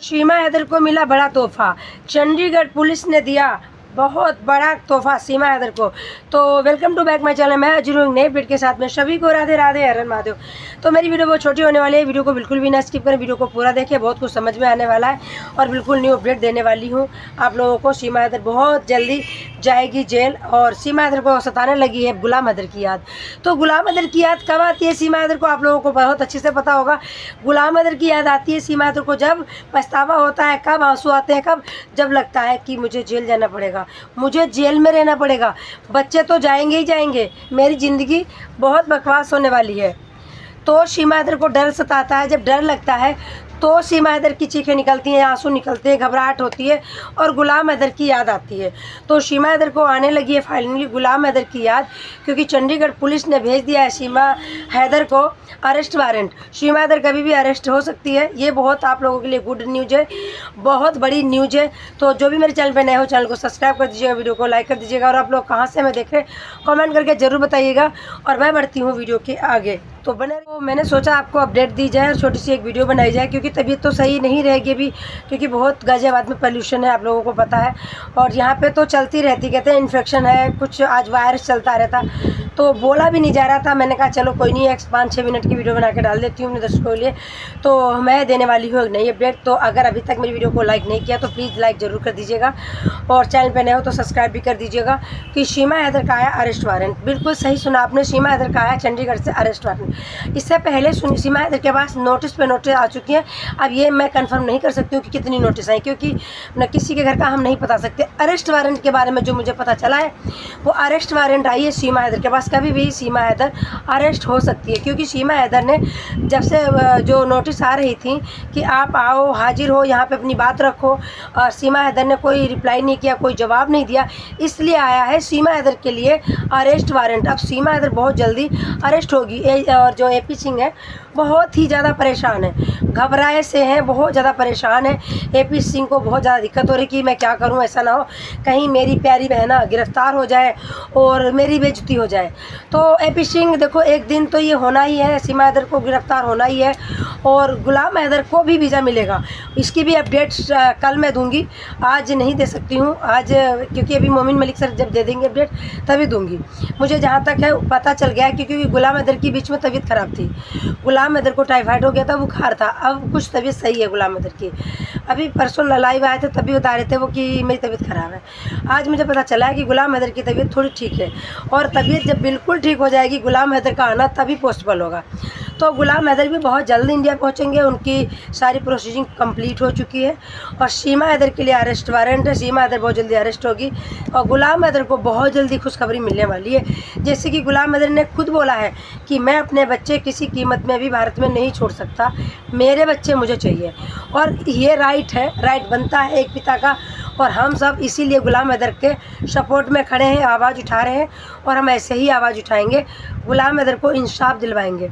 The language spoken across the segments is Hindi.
सीमा हैदर को मिला बड़ा तोहफा। चंडीगढ़ पुलिस ने दिया बहुत बड़ा तोहफा सीमा हैदर को। तो welcome to back my channel. मैं अजरू नए अपडेट के साथ में सभी को राधे राधे, हर हर महादेव। तो मेरी वीडियो बहुत छोटी होने वाली है, वीडियो को बिल्कुल भी ना स्किप करें, वीडियो को पूरा देखें, बहुत कुछ समझ में आने वाला है और बिल्कुल न्यू अपडेट देने वाली हूँ आप लोगों को। सीमा हैदर बहुत जल्दी जाएगी जेल और सीमा हैदर को सताने लगी है गुलाम हैदर की याद। तो गुलाम हैदर की याद कब आती है सीमा हैदर को, आप लोगों को बहुत अच्छे से पता होगा। गुलाम हैदर की याद आती है सीमा हैदर को जब पछतावा होता है। कब आंसू आते हैं? कब? जब लगता है कि मुझे जेल जाना पड़ेगा, मुझे जेल में रहना पड़ेगा, बच्चे तो जाएंगे ही जाएंगे, मेरी ज़िंदगी बहुत बकवास होने वाली है। तो सीमा हैदर को डर सताता है। जब डर लगता है तो सीमा हैदर की चीखें निकलती हैं, आंसू निकलते हैं, घबराहट होती है और गुलाम हैदर की याद आती है। तो सीमा हैदर को आने लगी है फाइनली गुलाम हैदर की याद, क्योंकि चंडीगढ़ पुलिस ने भेज दिया है सीमा हैदर को अरेस्ट वारंट। सीमा हैदर कभी भी अरेस्ट हो सकती है। ये बहुत आप लोगों के लिए गुड न्यूज़ है, बहुत बड़ी न्यूज़ है। तो जो भी मेरे चैनल पर नए हो, चैनल को सब्सक्राइब कर दीजिएगा, वीडियो को लाइक कर दीजिएगा और आप लोग कहाँ से हमें देख रहे हैं कमेंट करके ज़रूर बताइएगा। और मैं बढ़ती हूँ वीडियो के आगे। तो मैंने सोचा आपको अपडेट दी जाए और छोटी सी एक वीडियो बनाई जाए, क्योंकि तबीयत तो सही नहीं रहेगी अभी, क्योंकि बहुत गाज़ियाबाद में पोल्यूशन है, आप लोगों को पता है। और यहाँ पे तो चलती रहती, कहते हैं इन्फेक्शन है कुछ, आज वायरस चलता रहता, तो बोला भी नहीं जा रहा था। मैंने कहा चलो कोई नहीं, 5-6 मिनट की वीडियो बना के डाल देती हूँ अपने दर्शकों के लिए। तो मैं देने वाली हूँ एक नई अपडेट। तो अगर अभी तक मेरी वीडियो को लाइक नहीं किया तो प्लीज़ लाइक ज़रूर कर दीजिएगा और चैनल पर नए हो तो सब्सक्राइब भी कर दीजिएगा। कि सीमा हैदर का आया अरेस्ट वारंट। बिल्कुल सही सुना आपने, सीमा हैदर का आया चंडीगढ़ से अरेस्ट वारंट। इससे पहले सीमा हैदर के पास नोटिस पे नोटिस आ चुकी हैं। अब ये मैं कंफर्म नहीं कर सकती हूँ कि कितनी नोटिस आई, क्योंकि न किसी के घर का हम नहीं बता सकते। अरेस्ट वारंट के बारे में जो मुझे पता चला है वो अरेस्ट वारंट आई है सीमा हैदर के पास। कभी भी सीमा हैदर अरेस्ट हो सकती है, क्योंकि सीमा हैदर ने जब से जो नोटिस आ रही थी कि आप आओ, हाजिर हो, यहाँ पे अपनी बात रखो, और सीमा हैदर ने कोई रिप्लाई नहीं किया, कोई जवाब नहीं दिया, इसलिए आया है सीमा हैदर के लिए अरेस्ट वारंट। अब सीमा हैदर बहुत जल्दी अरेस्ट होगी। और जो एपी सिंह है बहुत ही ज़्यादा परेशान है, घबराए से हैं, बहुत ज़्यादा परेशान है। एपी सिंह को बहुत ज़्यादा दिक्कत हो रही कि मैं क्या करूं, ऐसा ना हो कहीं मेरी प्यारी बहना गिरफ्तार हो जाए और मेरी बेइज्जती हो जाए। तो एपी सिंह देखो, एक दिन तो ये होना ही है, सीमा हैदर को गिरफ्तार होना ही है और गुलाम हैदर को भी वीज़ा मिलेगा। इसकी भी अपडेट्स कल मैं दूँगी, आज नहीं दे सकती हूँ आज, क्योंकि अभी मोमिन मलिक सर जब दे देंगे अपडेट तभी दूँगी। मुझे जहाँ तक है पता चल गया है, क्योंकि गुलाम हैदर की बीच में तबीयत ख़राब थी। गुलाम हैदर को टाइफाइड हो गया था, बुखार था, अब कुछ तबीयत सही है गुलाम हैदर की। अभी परसों लाइव आए थे तभी बता रहे थे वो कि मेरी तबीयत ख़राब है। आज मुझे पता चला है कि गुलाम हैदर की तबीयत थोड़ी ठीक है और तबीयत जब बिल्कुल ठीक हो जाएगी गुलाम हैदर का आना तभी पॉसिबल होगा। तो गुलाम हैदर भी बहुत जल्द इंडिया पहुंचेंगे, उनकी सारी प्रोसीजिंग कंप्लीट हो चुकी है और सीमा हैदर के लिए अरेस्ट वारंट है। सीमा हैदर बहुत जल्दी अरेस्ट होगी और गुलाम हैदर को बहुत जल्दी खुशखबरी मिलने वाली है। जैसे कि गुलाम हैदर ने खुद बोला है कि मैं अपने बच्चे किसी कीमत में भी भारत में नहीं छोड़ सकता, मेरे बच्चे मुझे चाहिए। और ये राइट है, राइट बनता है एक पिता का, और हम सब इसीलिए गुलाम हैदर के सपोर्ट में खड़े हैं, आवाज़ उठा रहे हैं और हम ऐसे ही आवाज़ उठाएंगे, गुलाम हैदर को इंसाफ दिलवाएंगे।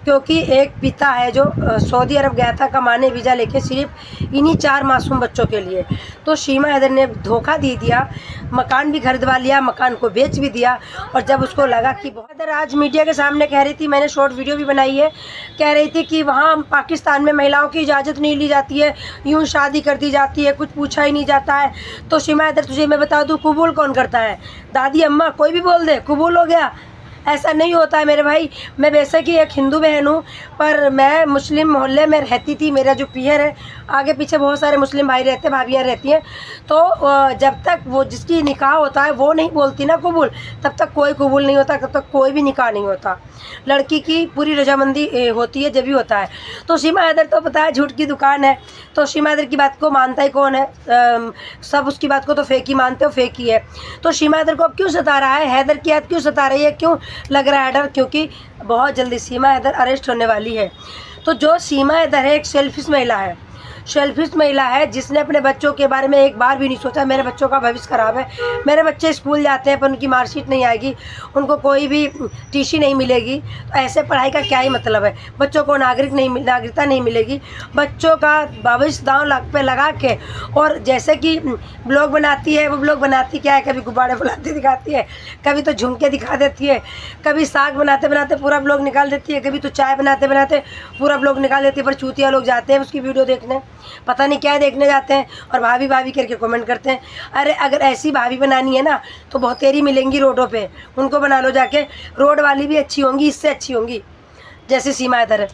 क्योंकि एक पिता है जो सऊदी अरब गया था कमाने वीज़ा लेके सिर्फ इन्हीं 4 मासूम बच्चों के लिए, तो सीमा हैदर ने धोखा दे दिया, मकान भी खरीदवा लिया, मकान को बेच भी दिया। और जब उसको लगा कि बहुत आज मीडिया के सामने कह रही थी, मैंने शॉर्ट वीडियो भी बनाई है, कह रही थी कि वहाँ पाकिस्तान में महिलाओं की इजाज़त नहीं ली जाती है, यूँ शादी कर दी जाती है, कुछ पूछा ही नहीं जाता है। तो सीमा हैदर तुझे मैं बता दूँ कबूल कौन करता है? दादी अम्मा कोई भी बोल दे कबूल हो गया, ऐसा नहीं होता है मेरे भाई। मैं वैसे कि एक हिंदू बहन हूँ, पर मैं मुस्लिम मोहल्ले में रहती थी। मेरा जो पीहर है, आगे पीछे बहुत सारे मुस्लिम भाई रहते हैं, भाभियाँ रहती हैं। तो जब तक वो जिसकी निकाह होता है वो नहीं बोलती ना कबूल, तब तक कोई कबूल नहीं होता, तब तक कोई भी निकाह नहीं होता। लड़की की पूरी रजामंदी होती है जब भी होता है। तो सीमा हैदर तो पता है झूठ की दुकान है, तो सीमा हैदर की बात को मानता ही कौन है? सब उसकी बात को तो फेक ही मानते हो, फेक ही है। तो सीमा हैदर को अब क्यों सता रहा है? हैदर की याद क्यों सता रही है? क्यों लग रहा है डर? क्योंकि बहुत जल्दी सीमा हैदर अरेस्ट होने वाली है। तो जो सीमा हैदर है एक सेल्फिश महिला है, सेल्फिश महिला है जिसने अपने बच्चों के बारे में एक बार भी नहीं सोचा मेरे बच्चों का भविष्य ख़राब है, मेरे बच्चे स्कूल जाते हैं पर उनकी मार्कशीट नहीं आएगी, उनको कोई भी टीसी नहीं मिलेगी, तो ऐसे पढ़ाई का क्या ही मतलब है? बच्चों को नागरिकता नहीं मिलेगी, बच्चों का भविष्य दांव पे लगा के। और जैसे कि ब्लॉग बनाती है, वो ब्लॉग बनाती क्या है, कभी गुब्बारे फुलाती दिखाती है, कभी तो झुमके दिखा देती है, कभी साग बनाते बनाते पूरा ब्लॉग निकाल देती है, कभी तो चाय बनाते बनाते पूरा ब्लॉग निकाल देती है। पर चूतिया लोग जाते हैं उसकी वीडियो देखने। पता नहीं क्या देखने जाते हैं और भाभी भाभी करके कमेंट करते हैं। अरे अगर ऐसी भाभी बनानी है ना तो बहुत तेरी मिलेंगी रोडों पे, उनको बना लो जाके। रोड वाली भी अच्छी होंगी, इससे अच्छी होंगी, जैसे सीमा हैदर है।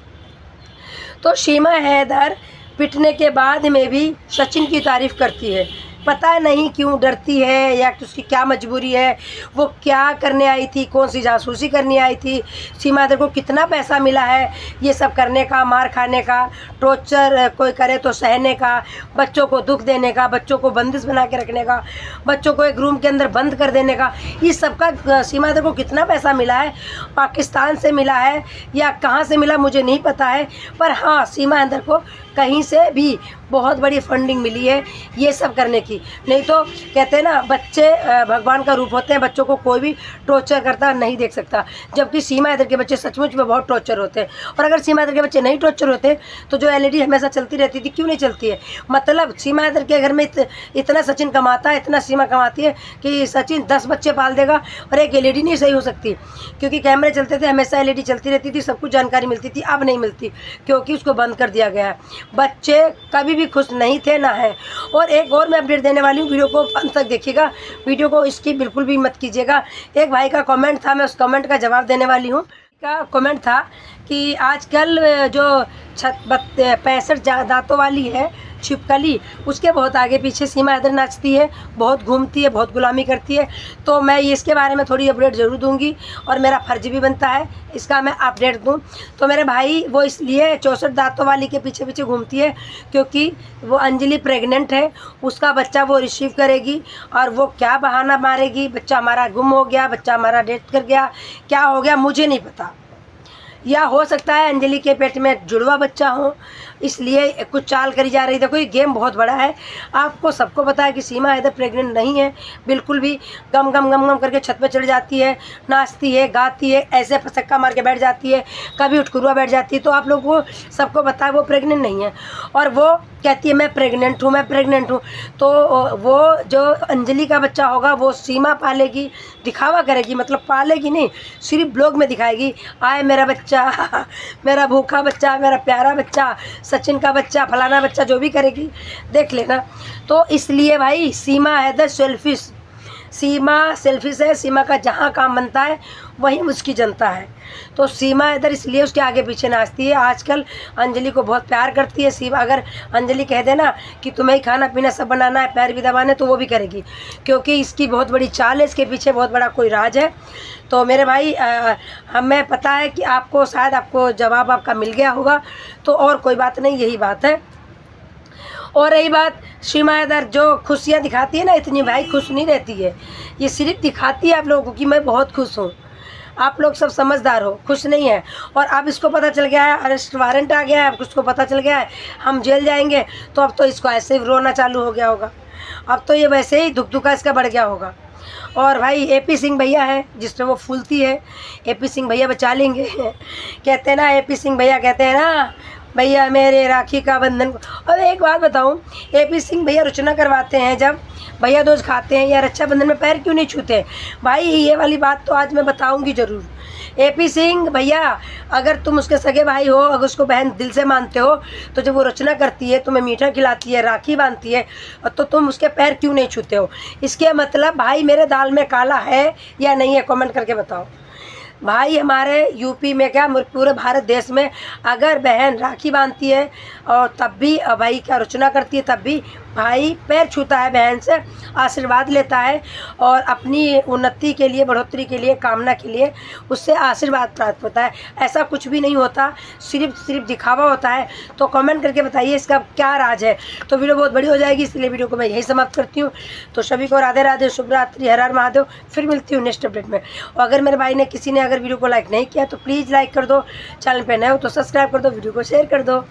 तो सीमा हैदर पिटने के बाद में भी सचिन की तारीफ़ करती है। पता नहीं क्यों डरती है या उसकी क्या मजबूरी है, वो क्या करने आई थी, कौन सी जासूसी करने आई थी, सीमा हैदर को कितना पैसा मिला है ये सब करने का, मार खाने का, टॉर्चर कोई करे तो सहने का, बच्चों को दुख देने का, बच्चों को बंदिश बना के रखने का, बच्चों को एक रूम के अंदर बंद कर देने का, इस सब का सीमा हैदर को कितना पैसा मिला है। पाकिस्तान से मिला है या कहाँ से मिला मुझे नहीं पता है, पर हाँ सीमा हैदर को कहीं से भी बहुत बड़ी फंडिंग मिली है ये सब करने की। नहीं तो कहते हैं ना बच्चे भगवान का रूप होते हैं, बच्चों को कोई भी टॉर्चर करता नहीं देख सकता, जबकि सीमा हैदर के बच्चे सचमुच में बहुत टॉर्चर होते हैं। और अगर सीमा हैदर के बच्चे नहीं टॉर्चर होते तो जो एलईडी हमेशा चलती रहती थी क्यों नहीं चलती है। मतलब सीमा हैदर के घर में इतना सचिन कमाता है, इतना सीमा कमाती है कि सचिन 10 बच्चे पाल देगा और एक एलईडी नहीं सही हो सकती, क्योंकि कैमरे चलते थे, हमेशा एलईडी चलती रहती थी, सब कुछ जानकारी मिलती थी। अब नहीं मिलती क्योंकि उसको बंद कर दिया गया है। बच्चे कभी भी खुश नहीं थे ना है। और एक और मैं अपडेट देने वाली हूँ, वीडियो को अंत तक देखिएगा, वीडियो को इसकी बिल्कुल भी मत कीजिएगा। एक भाई का कमेंट था, मैं उस कमेंट का जवाब देने वाली हूँ। का कमेंट था कि आजकल जो 65 दांतों वाली है छिपकली, उसके बहुत आगे पीछे सीमा हैदर नाचती है, बहुत घूमती है, बहुत गुलामी करती है। तो मैं इसके बारे में थोड़ी अपडेट ज़रूर दूंगी और मेरा फ़र्ज भी बनता है इसका मैं अपडेट दूं। तो मेरे भाई वो इसलिए 64 दांतों वाली के पीछे पीछे घूमती है क्योंकि वो अंजलि प्रेग्नेंट है, उसका बच्चा वो रिसीव करेगी और वो क्या बहाना मारेगी, बच्चा हमारा गुम हो गया, बच्चा हमारा डेथ कर गया, क्या हो गया मुझे नहीं पता, या हो सकता है अंजलि के पेट में जुड़वा बच्चा हो, इसलिए कुछ चाल करी जा रही। देखो ये गेम बहुत बड़ा है, आपको सबको पता है कि सीमा हैदर प्रेग्नेंट नहीं है बिल्कुल भी। गम गम गम गम करके छत पे चढ़ जाती है, नाचती है, गाती है, ऐसे फसक्का मार के बैठ जाती है, कभी उठकुरुआ बैठ जाती है। तो आप लोग को सबको पता है वो प्रेग्नेंट नहीं है और वो कहती है मैं प्रेग्नेंट हूँ, मैं प्रेग्नेंट हूँ। तो वो जो अंजलि का बच्चा होगा वो सीमा पालेगी, दिखावा करेगी, मतलब पालेगी नहीं, सिर्फ ब्लॉग में दिखाएगी, आए मेरा बच्चा, मेरा भूखा बच्चा, मेरा प्यारा बच्चा, सचिन का बच्चा, फलाना बच्चा, जो भी करेगी देख लेना। तो इसलिए भाई सीमा हैदर सेल्फिश, सीमा सेल्फिश है, सीमा का जहाँ काम बनता है वहीं उसकी जनता है। तो सीमा हैदर इसलिए उसके आगे पीछे नाचती है। आजकल अंजलि को बहुत प्यार करती है सीमा। अगर अंजलि कह देना कि तुम्हें ही खाना पीना सब बनाना है, पैर भी दबाने, तो वो भी करेगी, क्योंकि इसकी बहुत बड़ी चाल है, इसके पीछे बहुत बड़ा कोई राज है। तो मेरे भाई हमें पता है कि आपको शायद आपको जवाब आपका मिल गया होगा, तो और कोई बात नहीं, यही बात है। और रही बात सीमा हैदर जो खुशियाँ दिखाती है ना, इतनी भाई खुश नहीं रहती है, ये सिर्फ दिखाती है आप लोगों को कि मैं बहुत खुश हूँ। आप लोग सब समझदार हो, खुश नहीं है। और अब इसको पता चल गया है, अरेस्ट वारंट आ गया है, अब उसको पता चल गया है हम जेल जाएंगे, तो अब तो इसको ऐसे ही रोना चालू हो गया होगा, अब तो ये वैसे ही धुक-धुका इसका बढ़ गया होगा। और भाई एपी सिंह भैया है जिससे वो फूलती है, एपी सिंह भैया बचा लेंगे। कहते हैं ना, एपी सिंह भैया कहते हैं ना, भैया मेरे राखी का बंधन। और एक बात बताऊं, एपी सिंह भैया रचना करवाते हैं जब भैया दूज खाते हैं या रक्षाबंधन में पैर क्यों नहीं छूते भाई, ये वाली बात तो आज मैं बताऊंगी ज़रूर। एपी सिंह भैया अगर तुम उसके सगे भाई हो, अगर उसको बहन दिल से मानते हो, तो जब वो रचना करती है, तुम्हें मीठा खिलाती है, राखी बांधती है, तो तुम उसके पैर क्यों नहीं छूते हो। इसके मतलब भाई मेरे दाल में काला है या नहीं है, कमेंट करके बताओ। भाई हमारे यूपी में क्या पूरे भारत देश में अगर बहन राखी बांधती है और तब भी भाई का रचना करती है, तब भी भाई पैर छूता है, बहन से आशीर्वाद लेता है और अपनी उन्नति के लिए, बढ़ोतरी के लिए, कामना के लिए उससे आशीर्वाद प्राप्त होता है। ऐसा कुछ भी नहीं होता, सिर्फ दिखावा होता है। तो कमेंट करके बताइए इसका क्या राज है। तो वीडियो बहुत बड़ी हो जाएगी, इसलिए वीडियो को मैं यही समाप्त करती हूँ। तो सभी को राधे राधे, शुभ रात्रि, हर हर महादेव। फिर मिलती हूँ नेक्स्ट अपडेट में। और अगर मेरे भाई ने किसी ने अगर वीडियो को लाइक नहीं किया तो प्लीज़ लाइक कर दो, चैनल पे नए हो तो सब्सक्राइब कर दो, वीडियो को शेयर कर दो।